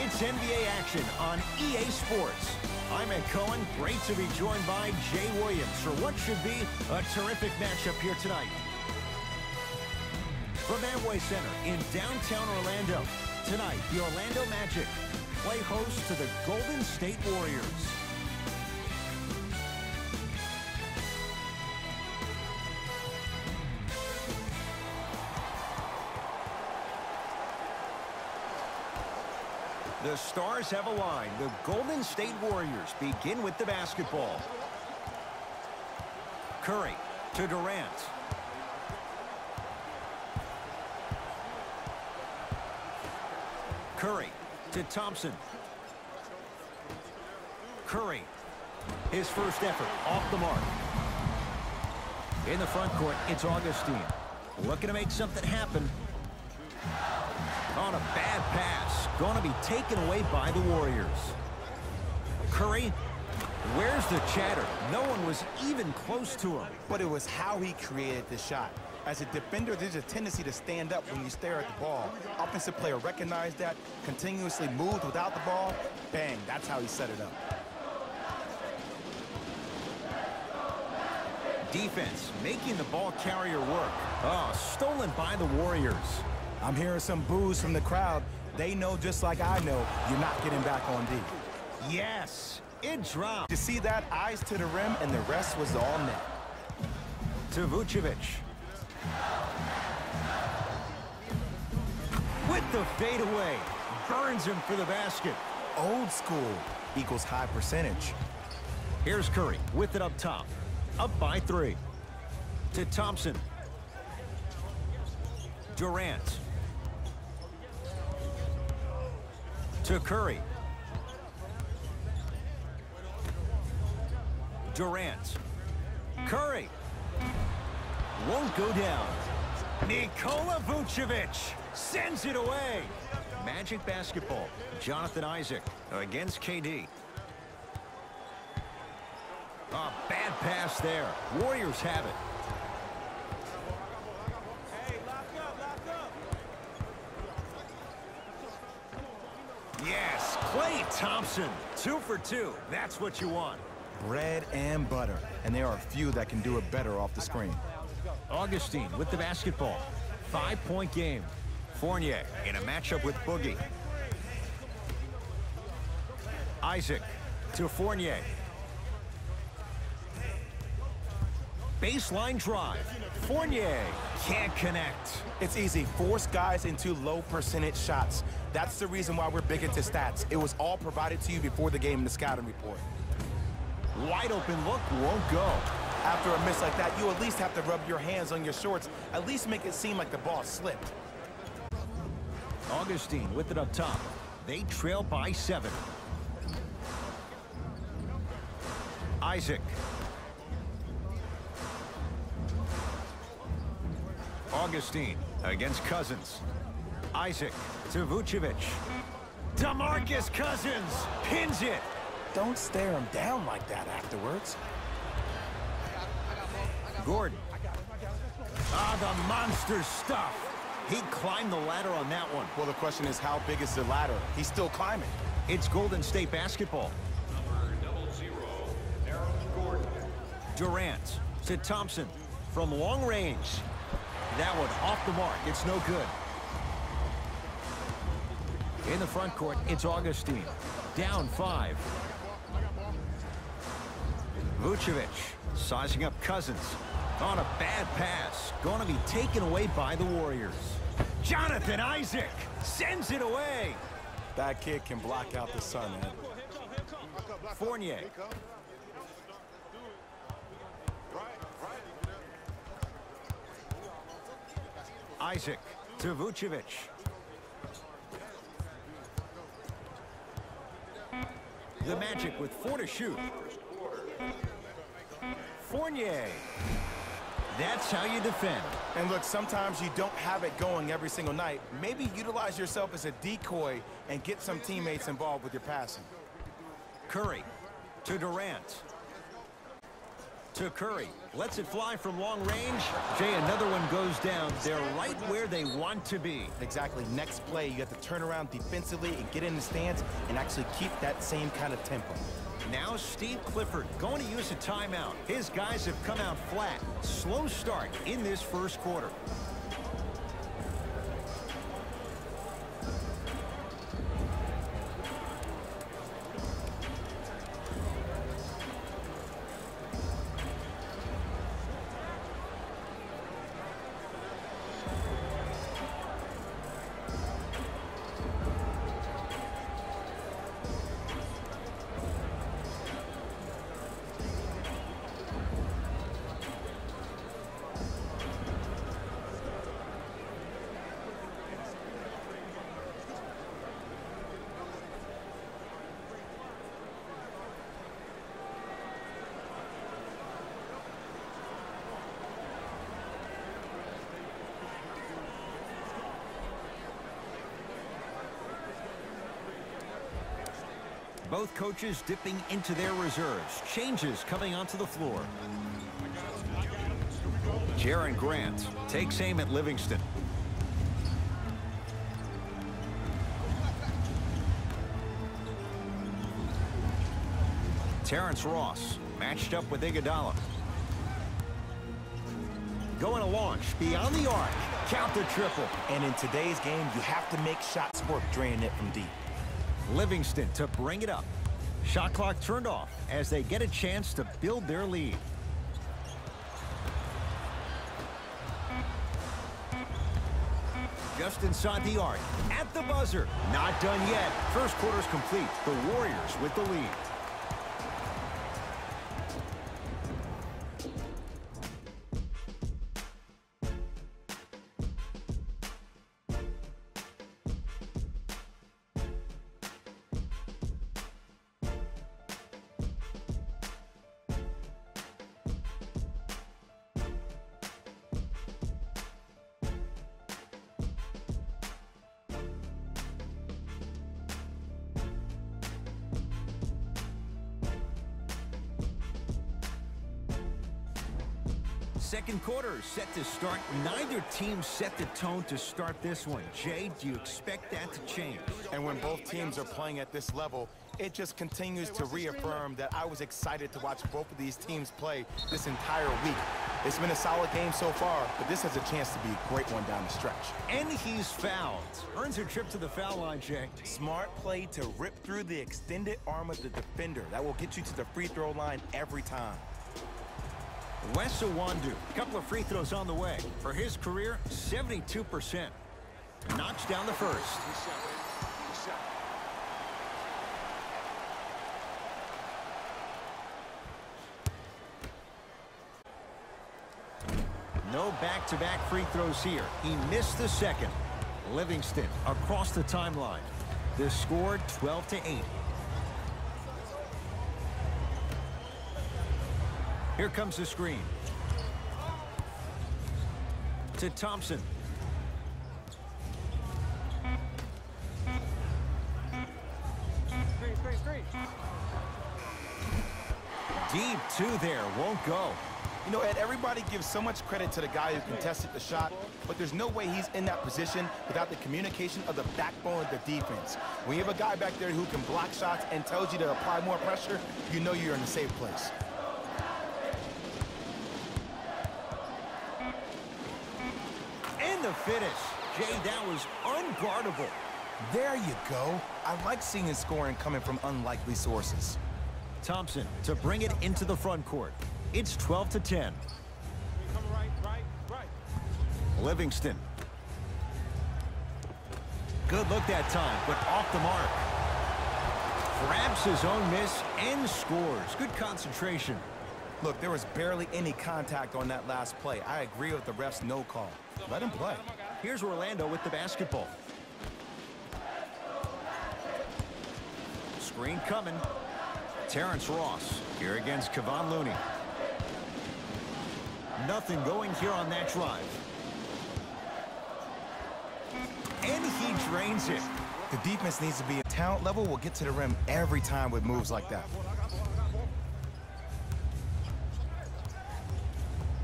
It's NBA action on EA Sports. I'm Ed Cohen. Great to be joined by Jay Williams for what should be a terrific matchup here tonight. From Amway Center in downtown Orlando, tonight the Orlando Magic play host to the Golden State Warriors. The stars have aligned. The Golden State Warriors begin with the basketball. Curry to Durant. Curry to Thompson. Curry, his first effort off the mark. In the front court, it's Augustine. Looking to make something happen. On a bad pass, going to be taken away by the Warriors. Curry, where's the chatter? No one was even close to him. But it was how he created the shot. As a defender, there's a tendency to stand up when you stare at the ball. Offensive player recognized that, continuously moved without the ball. Bang, that's how he set it up. Defense making the ball carrier work. Oh, stolen by the Warriors. I'm hearing some boos from the crowd. They know just like I know, you're not getting back on D. Yes, it dropped. You see that? Eyes to the rim, and the rest was all net. To Vucevic. With the fadeaway. Burns him for the basket. Old school equals high percentage. Here's Curry with it up top. Up by 3. To Thompson. Durant. To Curry. Durant. Curry. Won't go down. Nikola Vucevic sends it away. Magic basketball. Jonathan Isaac against KD. A bad pass there. Warriors have it. Yes, Klay Thompson. 2 for 2. That's what you want. Bread and butter. And there are a few that can do it better off the screen. Augustine with the basketball. 5-point game. Fournier in a matchup with Boogie. Isaac to Fournier. Baseline drive. Fournier can't connect. It's easy. Force guys into low percentage shots. That's the reason why we're big into stats. It was all provided to you before the game in the scouting report. Wide open look won't go. After a miss like that, you at least have to rub your hands on your shorts. At least make it seem like the ball slipped. Augustine with it up top. They trail by 7. Isaac. Augustine against Cousins. Isaac to Vucevic. DeMarcus Cousins pins it. Don't stare him down like that afterwards. Gordon. The monster stuff. He climbed the ladder on that one. Well, the question is, how big is the ladder? He's still climbing. It's Golden State basketball. Durant to Thompson from long range. That one off the mark. It's no good. In the front court, it's Augustine. Down 5. Vucevic sizing up Cousins. On a bad pass. Going to be taken away by the Warriors. Jonathan Isaac sends it away. That kid can block out the sun, Ed. Fournier. Isaac to Vucevic. The Magic with 4 to shoot. Fournier. That's how you defend. And look, sometimes you don't have it going every single night. Maybe utilize yourself as a decoy and get some teammates involved with your passing. Curry to Durant. To Curry. Lets it fly from long range. Jay, another one goes down. They're right where they want to be. Exactly. Next play, you have to turn around defensively and get in the stance and actually keep that same kind of tempo. Now Steve Clifford going to use a timeout. His guys have come out flat. Slow start in this first quarter. Both coaches dipping into their reserves. Changes coming onto the floor. Jaron Grant takes aim at Livingston. Terrence Ross matched up with Iguodala. Going to launch beyond the arc. Count the triple. And in today's game, you have to make shots work draining it from deep. Livingston to bring it up. Shot clock turned off as they get a chance to build their lead. Just inside the arc. At the buzzer. Not done yet. First quarter's complete. The Warriors with the lead. Second quarter set to start. Neither team set the tone to start this one. Jay, do you expect that to change? And when both teams are playing at this level, it just continues to reaffirm that I was excited to watch both of these teams play this entire week. It's been a solid game so far, but this has a chance to be a great one down the stretch. And he's fouled. Earns a trip to the foul line, Jay. Smart play to rip through the extended arm of the defender. That will get you to the free throw line every time. Wes Iwundu, a couple of free throws on the way. For his career, 72%. Knocks down the first. No back-to-back free throws here. He missed the second. Livingston across the timeline. The score 12-8. Here comes the screen. To Thompson. Deep two there, won't go. You know, Ed, everybody gives so much credit to the guy who contested the shot, but there's no way he's in that position without the communication of the backbone of the defense. When you have a guy back there who can block shots and tells you to apply more pressure, you know you're in a safe place. And the finish. Jay, that was unguardable. There you go. I like seeing his scoring coming from unlikely sources. Thompson to bring it into the front court. It's 12-10. Right. Livingston. Good look that time, but off the mark. Grabs his own miss and scores. Good concentration. Look, there was barely any contact on that last play. I agree with the ref's no call. Let him play. Here's Orlando with the basketball. Screen coming. Terrence Ross here against Kevon Looney. Nothing going here on that drive. And he drains it. The defense needs to be at talent level. Will get to the rim every time with moves like that.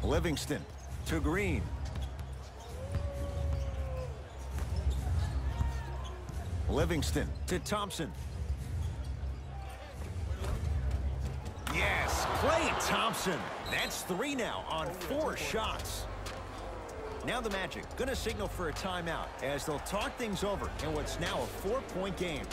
Livingston to Green. Livingston to Thompson. Yes, Klay Thompson. That's 3 now on 4 shots. Now the Magic going to signal for a timeout as they'll talk things over in what's now a 4-point game.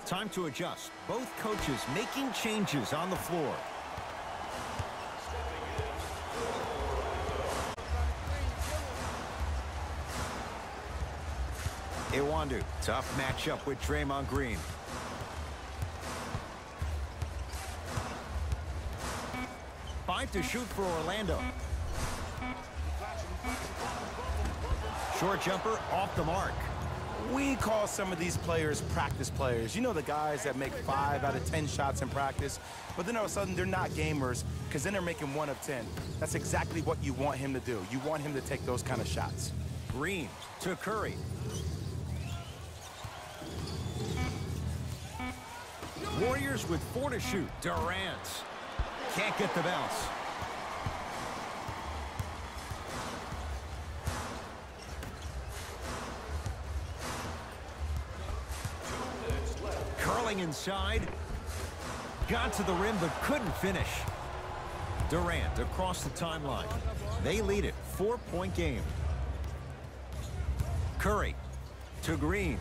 Time to adjust. Both coaches making changes on the floor. Iwandu, tough matchup with Draymond Green. Five to shoot for Orlando. Short jumper off the mark. We call some of these players practice players. You know, the guys that make 5 out of 10 shots in practice, but then all of a sudden they're not gamers because then they're making 1 of 10. That's exactly what you want him to do. You want him to take those kind of shots. Green to Curry. Warriors with 4 to shoot. Durant can't get the bounce. Curling inside. Got to the rim but couldn't finish. Durant across the timeline. They lead it. 4-point game. Curry to Green.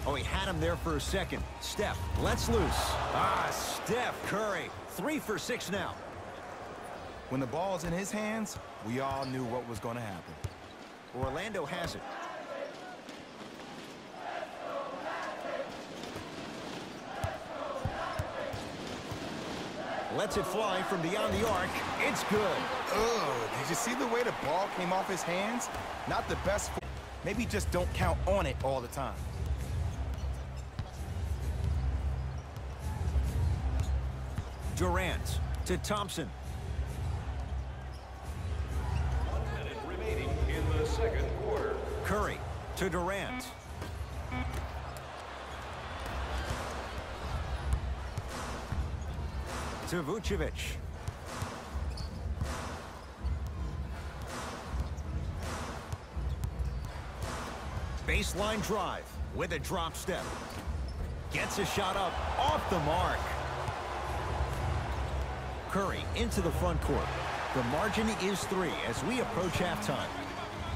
Oh, he had him there for a second. Steph lets loose. Steph Curry. 3 for 6 now. When the ball's in his hands, we all knew what was going to happen. Orlando has it. Lets it fly from beyond the arc. It's good. Did you see the way the ball came off his hands? Not the best. Maybe just don't count on it all the time. Durant to Thompson. 1 minute remaining in the second quarter. Curry to Durant. To Vucevic. Baseline drive with a drop step. Gets a shot up off the mark. Curry into the front court. The margin is 3 as we approach halftime.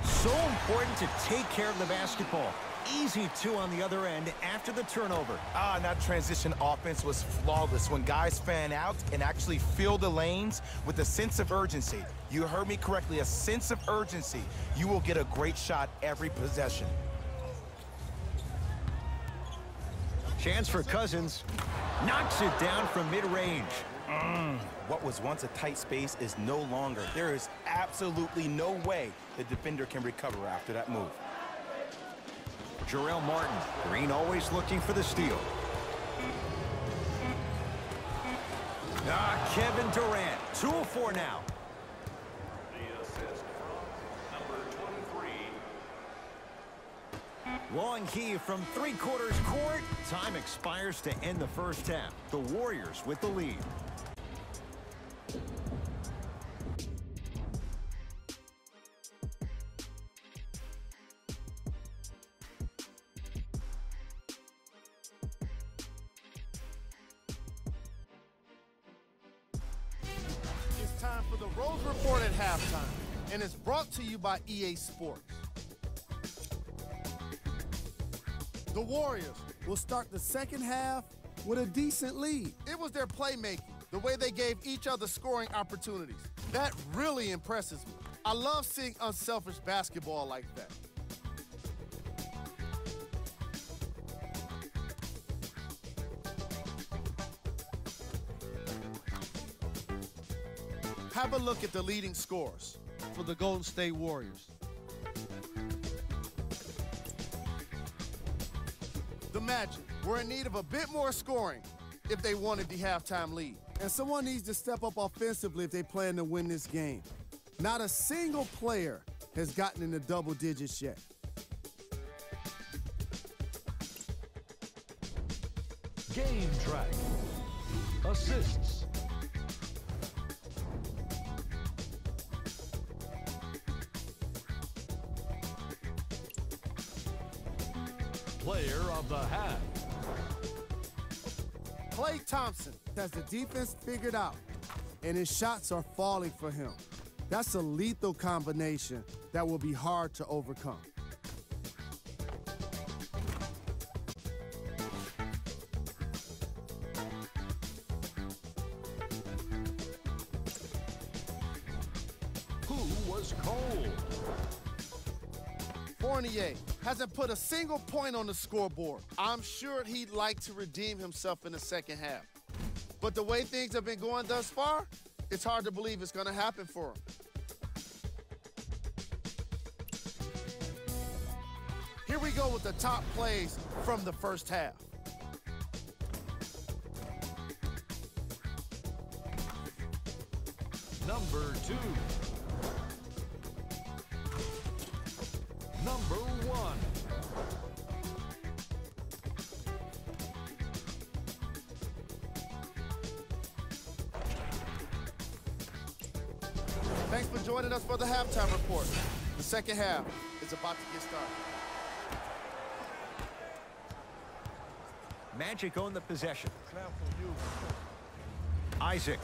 So important to take care of the basketball. Easy 2 on the other end after the turnover. And that transition offense was flawless when guys fan out and actually fill the lanes with a sense of urgency. You heard me correctly, a sense of urgency. You will get a great shot every possession. Chance for Cousins. Knocks it down from mid-range. What was once a tight space is no longer. There is absolutely no way the defender can recover after that move. Jarrell Martin. Green always looking for the steal. Kevin Durant. 2 of 4 now. The assist from number 23. Long heave from 3/4 court. Time expires to end the first half. The Warriors with the lead. time for the Rose Report at halftime, and it's brought to you by EA Sports. The Warriors will start the second half with a decent lead. It was their playmaking, the way they gave each other scoring opportunities. That really impresses me. I love seeing unselfish basketball like that. Have a look at the leading scorers for the Golden State Warriors. The Magic were in need of a bit more scoring if they wanted the halftime lead. And someone needs to step up offensively if they plan to win this game. Not a single player has gotten into double digits yet. Game track. Assists. Player of the half. Klay Thompson has the defense figured out, and his shots are falling for him. That's a lethal combination that will be hard to overcome. Who was cold? Fournier hasn't put a single point on the scoreboard. I'm sure he'd like to redeem himself in the second half. But the way things have been going thus far, it's hard to believe it's going to happen for him. Here we go with the top plays from the first half. Number 2. Number 1. Thanks for joining us for the halftime report. The second half is about to get started. Magic own the possession. Isaac.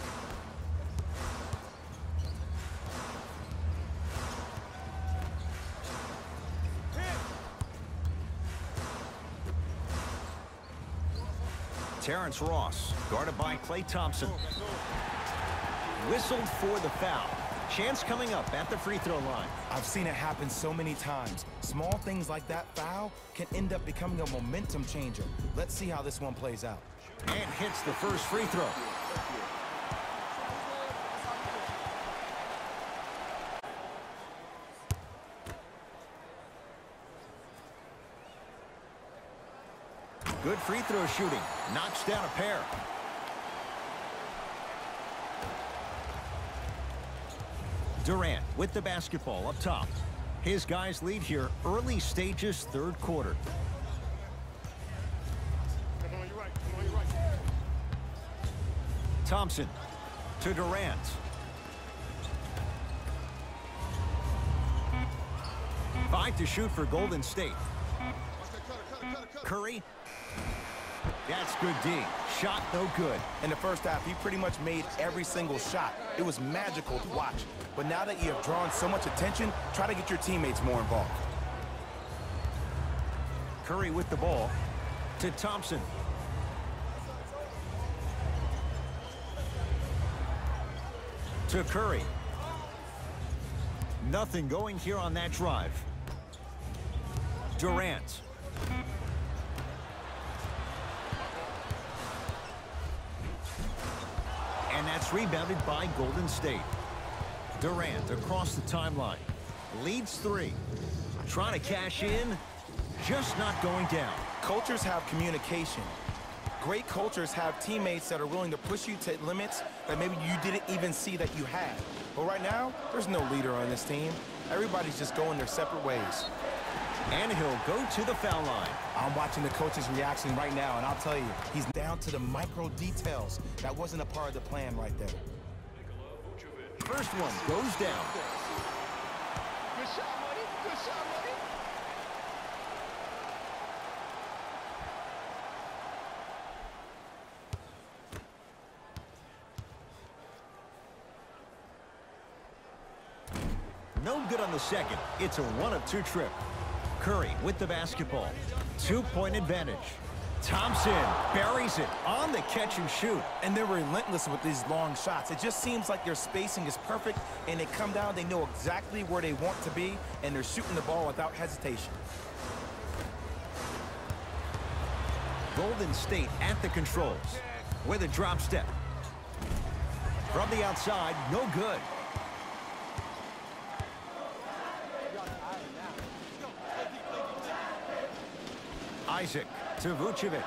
Terrence Ross, guarded by Klay Thompson. Whistled for the foul. Chance coming up at the free throw line. I've seen it happen so many times. Small things like that foul can end up becoming a momentum changer. Let's see how this one plays out. And hits the first free throw. Good free throw shooting. Knocks down a pair. Durant with the basketball up top. His guys lead here early stages, third quarter. Come on, you're right. Come on, you're right. Thompson to Durant. Five to shoot for Golden State. Curry. That's good D. Shot no good. In the first half, he pretty much made every single shot. It was magical to watch. But now that you have drawn so much attention, try to get your teammates more involved. Curry with the ball to Thompson. To Curry. Nothing going here on that drive. Durant. And that's rebounded by Golden State. Durant across the timeline. Leads 3. Trying to cash in. Just not going down. Cultures have communication. Great cultures have teammates that are willing to push you to limits that maybe you didn't even see that you had. But right now, there's no leader on this team. Everybody's just going their separate ways. And he'll go to the foul line. I'm watching the coach's reaction right now, and I'll tell you, he's down to the micro details. That wasn't a part of the plan right there. First one goes down. Good shot, buddy. Good shot, buddy. No good on the second. It's a 1-of-2 trip. Curry with the basketball. 2-point advantage. Thompson buries it on the catch and shoot. And they're relentless with these long shots. It just seems like their spacing is perfect, and they come down, they know exactly where they want to be, and they're shooting the ball without hesitation. Golden State at the controls with a drop step. From the outside, no good. Isaac to Vucevic.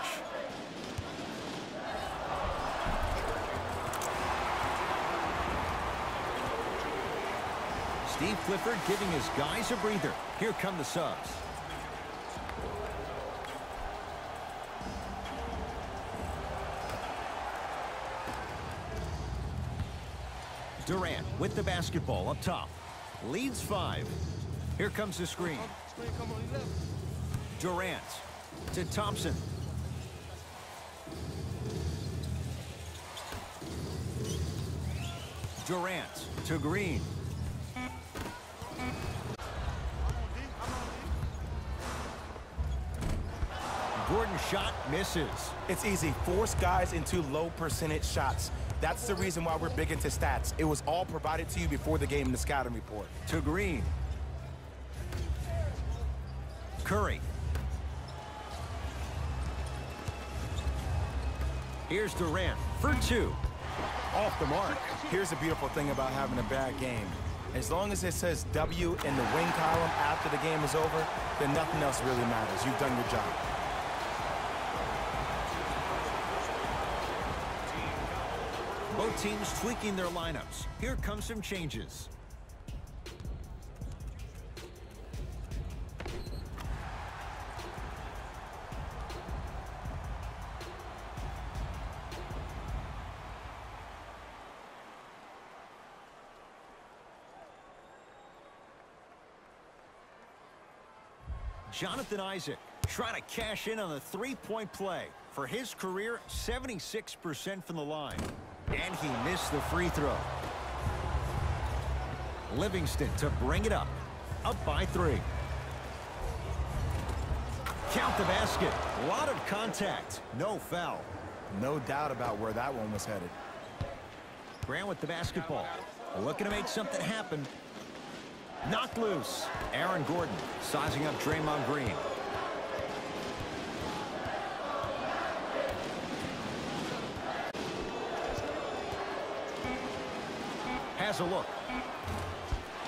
Steve Clifford giving his guys a breather. Here come the subs. Durant with the basketball up top. Leads 5. Here comes the screen. Durant to Thompson. Durant to Green. Gordon's shot misses. It's easy. Force guys into low percentage shots. That's the reason why we're big into stats. It was all provided to you before the game in the scouting report. To Green. Curry. Here's Durant for 2. Off the mark. Here's the beautiful thing about having a bad game. As long as it says W in the win column after the game is over, then nothing else really matters. You've done your job. Both teams tweaking their lineups. Here comes some changes. Jonathan Isaac trying to cash in on a 3-point play. For his career, 76% from the line. And he missed the free throw. Livingston to bring it up. Up by 3. Count the basket. A lot of contact. No foul. No doubt about where that one was headed. Grant with the basketball. Looking to make something happen. Knocked loose. Aaron Gordon sizing up Draymond Green. Has a look.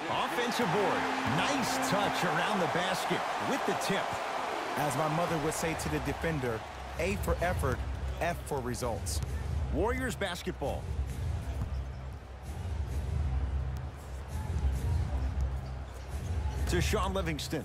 Offensive board. Nice touch around the basket with the tip. As my mother would say to the defender, A for effort, F for results. Warriors basketball. To Sean Livingston.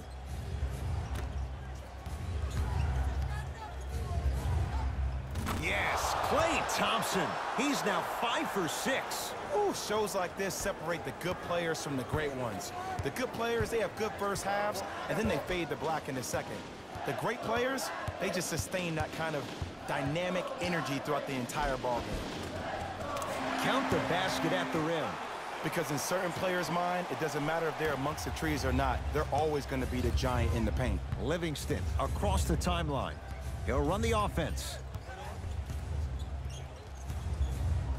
Yes, Klay Thompson. He's now 5 for 6. Ooh, shows like this separate the good players from the great ones. The good players, they have good first halves, and then they fade to black in the second. The great players, they just sustain that kind of dynamic energy throughout the entire ballgame. Count the basket at the rim. Because in certain players' mind, it doesn't matter if they're amongst the trees or not. They're always going to be the giant in the paint. Livingston across the timeline. He'll run the offense.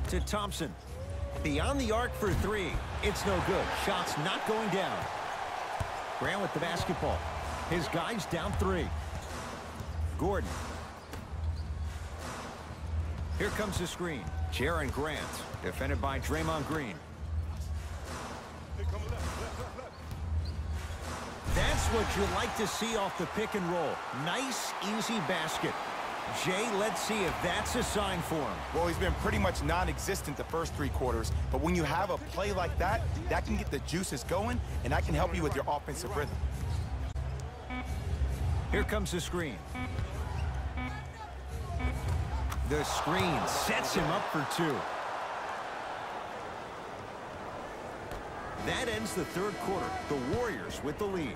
To Thompson. Beyond the arc for 3. It's no good. Shots not going down. Grant with the basketball. His guys down 3. Gordon. Here comes the screen. Jaren Grant. Defended by Draymond Green. That's what you like to see off the pick and roll. Nice, easy basket. Jay, let's see if that's a sign for him. Well, he's been pretty much non-existent the first 3 quarters, but when you have a play like that, that can get the juices going, and that can help you with your offensive rhythm. Here comes the screen. The screen sets him up for 2. That ends the 3rd quarter. The Warriors with the lead.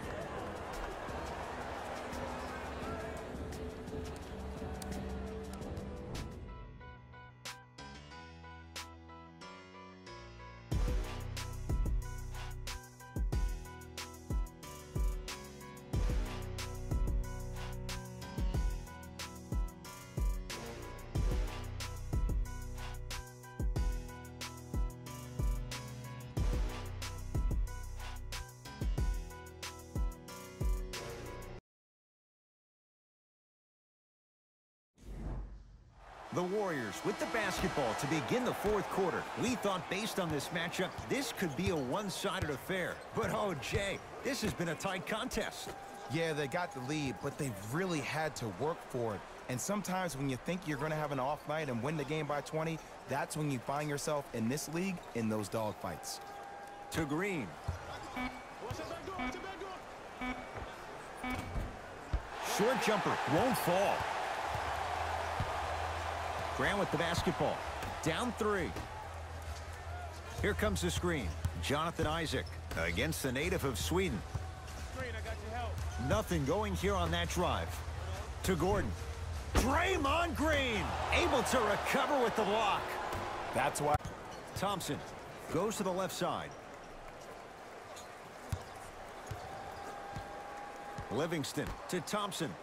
The Warriors with the basketball to begin the fourth quarter. We thought based on this matchup, this could be a one-sided affair. But, oh, Jay, this has been a tight contest. Yeah, they got the lead, but they've really had to work for it. And sometimes when you think you're going to have an off night and win the game by 20, that's when you find yourself in this league in those dogfights. To Green. Short jumper won't fall. Grant with the basketball. Down 3. Here comes the screen. Jonathan Isaac against the native of Sweden. Nothing going here on that drive. To Gordon. Draymond Green able to recover with the block. That's why. Thompson goes to the left side. Livingston to Thompson.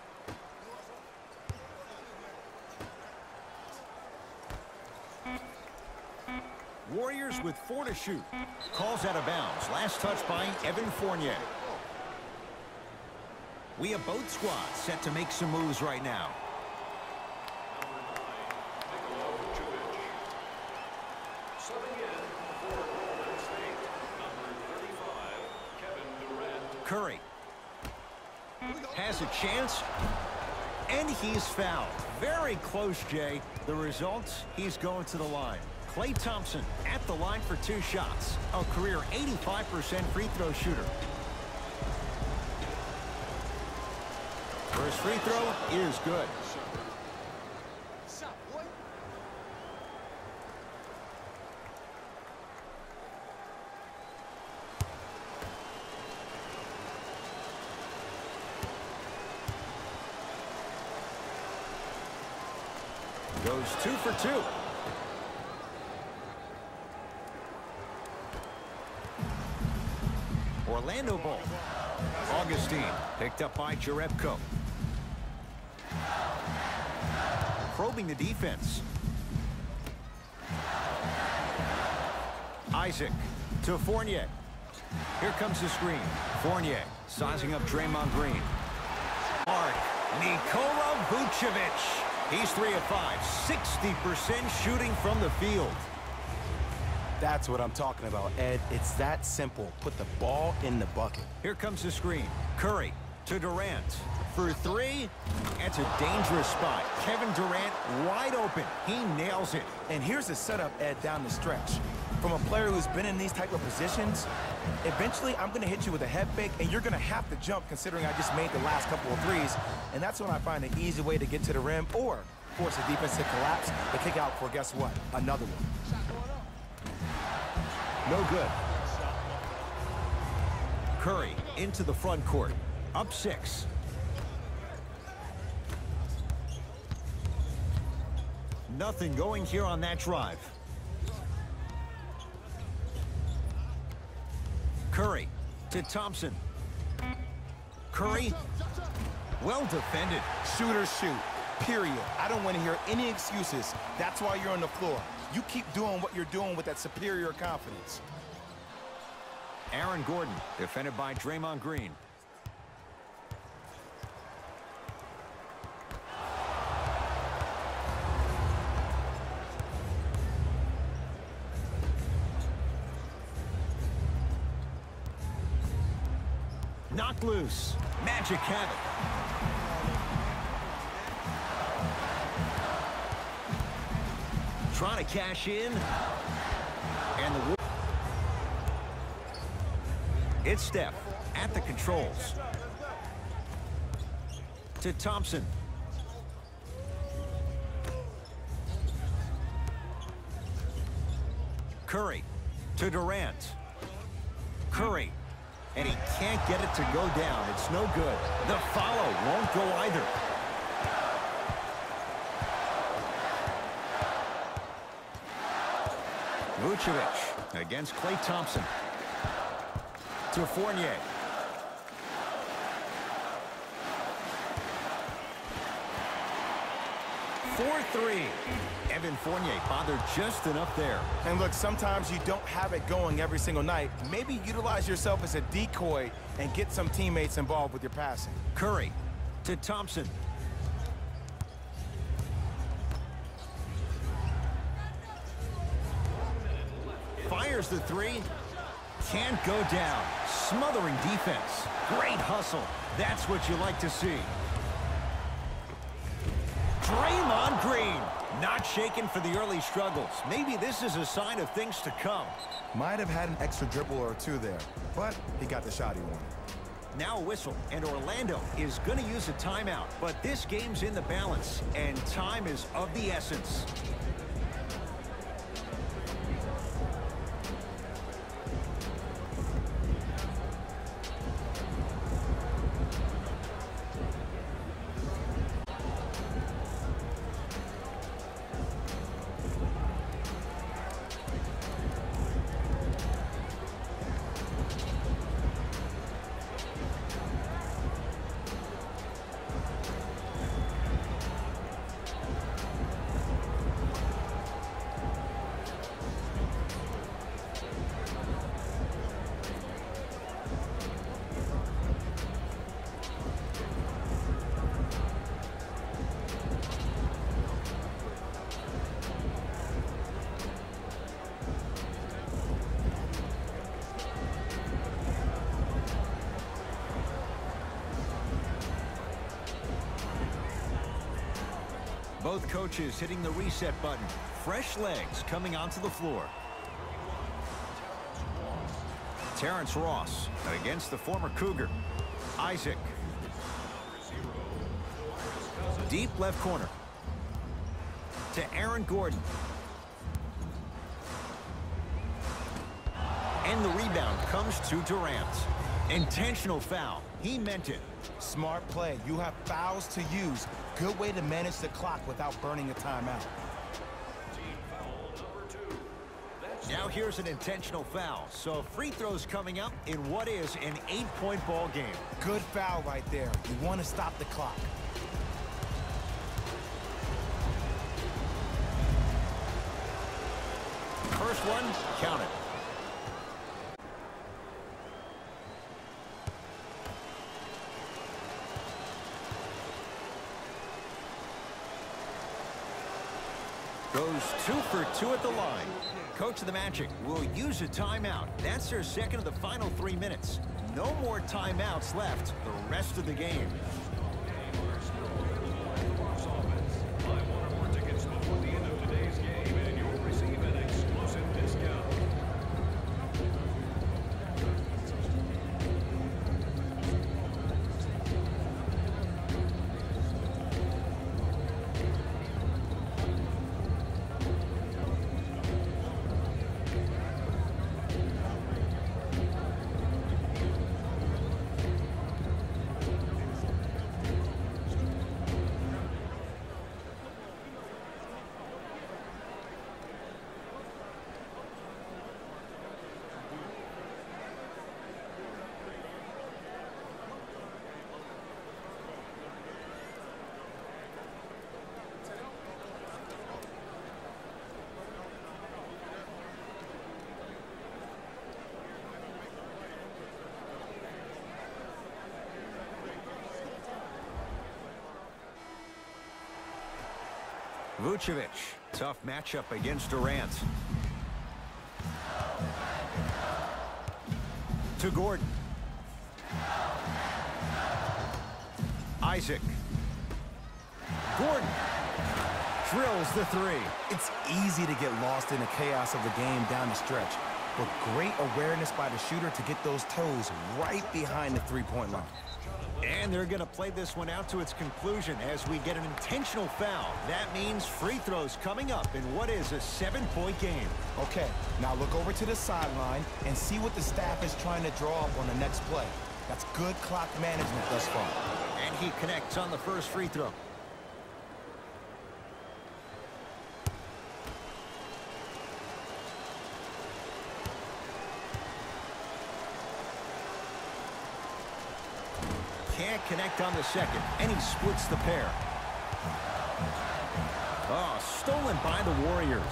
Warriors with 4 to shoot. Calls out of bounds. Last touch by Evan Fournier. We have both squads set to make some moves right now. Curry has a chance, and he's fouled. Very close, Jay. The results, he's going to the line. Klay Thompson at the line for 2 shots. A career 85% free throw shooter. First free throw is good. Goes 2 for 2. Orlando ball. Augustine picked up by Jerebko. Probing the defense. Isaac to Fournier. Here comes the screen. Fournier sizing up Draymond Green. Mark Nikola Vucevic. He's 3 of 5, 60% shooting from the field. That's what I'm talking about, Ed. It's that simple. Put the ball in the bucket. Here comes the screen. Curry to Durant. For 3, it's a dangerous spot. Kevin Durant wide open. He nails it. And here's the setup, Ed, down the stretch. From a player who's been in these type of positions, eventually I'm going to hit you with a head fake, and you're going to have to jump considering I just made the last couple of threes. And that's when I find an easy way to get to the rim or force the defense to collapse and kick out for, guess what, another one. No good. Curry into the front court. Up 6. Nothing going here on that drive. Curry to Thompson. Curry, well defended. Shooters shoot, period. I don't want to hear any excuses. That's why you're on the floor. You keep doing what you're doing with that superior confidence. Aaron Gordon, defended by Draymond Green. Knocked loose. Magic have it. Trying to cash in. And the... It's Steph at the controls. To Thompson. Curry to Durant. Curry. And he can't get it to go down. It's no good. The follow won't go either. Vucevic against Klay Thompson. To Fournier. For 3. Evan Fournier bothered just enough there. And look, sometimes you don't have it going every single night. Maybe utilize yourself as a decoy and get some teammates involved with your passing. Curry to Thompson. Fires the three. Can't go down. Smothering defense. Great hustle. That's what you like to see. Draymond Green. Not shaken for the early struggles. Maybe this is a sign of things to come. Might have had an extra dribble or two there, but he got the shot he wanted. Now a whistle, and Orlando is going to use a timeout. But this game's in the balance, and time is of the essence. Both coaches hitting the reset button. Fresh legs coming onto the floor. Terrence Ross against the former Cougar. Isaac. Deep left corner. To Aaron Gordon. And the rebound comes to Durant. Intentional foul. He meant it. Smart play. You have fouls to use. Good way to manage the clock without burning a timeout. Now here's an intentional foul. So free throws coming up in what is an 8-point ball game. Good foul right there. You want to stop the clock. First one, count it. Goes 2 for 2 at the line. Coach of the Magic will use a timeout. That's their second of the final 3 minutes. No more timeouts left the rest of the game. Buy one or more tickets before the end of today's game, and you'll receive an exclusive discount. Vucevic, tough matchup against Durant. To Gordon. Isaac. Gordon drills the three. It's easy to get lost in the chaos of the game down the stretch, but great awareness by the shooter to get those toes right behind the three-point line. And they're going to play this one out to its conclusion as we get an intentional foul. That means free throws coming up in what is a 7-point game. Okay, now look over to the sideline and see what the staff is trying to draw up on the next play. That's good clock management thus far. And he connects on the first free throw. Can't connect on the second, and he splits the pair. Oh, stolen by the Warriors.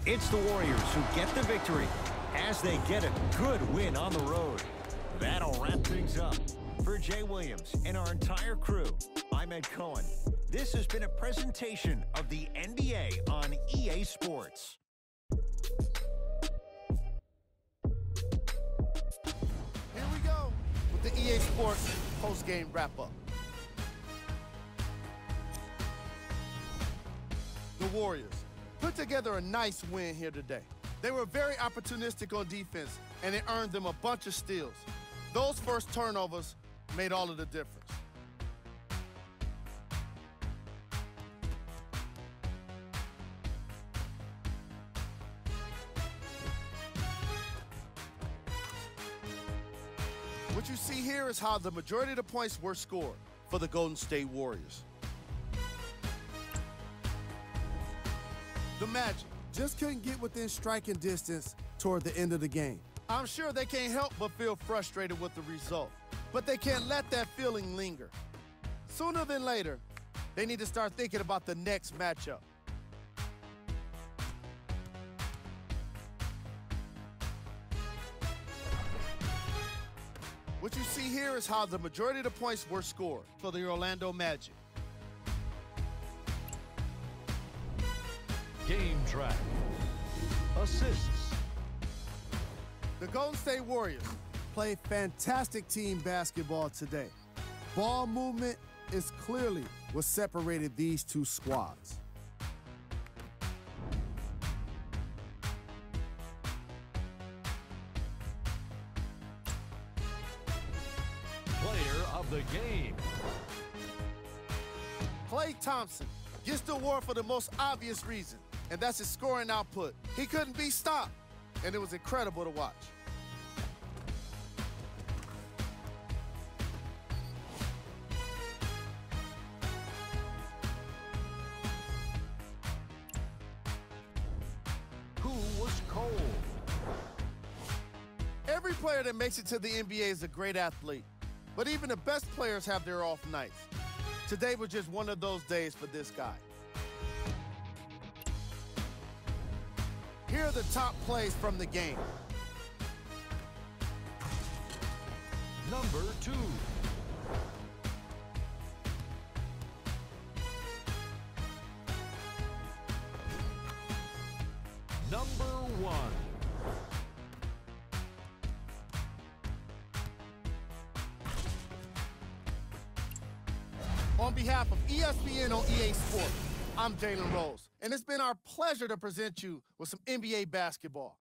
It's the Warriors who get the victory as they get a good win on the road. That'll wrap things up. For Jay Williams and our entire crew, I'm Ed Cohen. This has been a presentation of the NBA on EA Sports. Here we go with the EA Sports post-game wrap-up. The Warriors put together a nice win here today. They were very opportunistic on defense, and it earned them a bunch of steals. Those first turnovers made all of the difference. What you see here is how the majority of the points were scored for the Golden State Warriors. The Magic just couldn't get within striking distance toward the end of the game. I'm sure they can't help but feel frustrated with the result, but they can't let that feeling linger. Sooner than later, they need to start thinking about the next matchup. What you see here is how the majority of the points were scored for the Orlando Magic. Game track. Assists. The Golden State Warriors played fantastic team basketball today. Ball movement is clearly what separated these two squads. Player of the game. Klay Thompson gets the award for the most obvious reason, and that's his scoring output. He couldn't be stopped, and it was incredible to watch. Who was cold? Every player that makes it to the NBA is a great athlete, but even the best players have their off nights. Today was just one of those days for this guy. Here are the top plays from the game. Number 2. Number 1. On behalf of ESPN on EA Sports, I'm Jalen Rose, and it's been our pleasure to present you with some NBA basketball.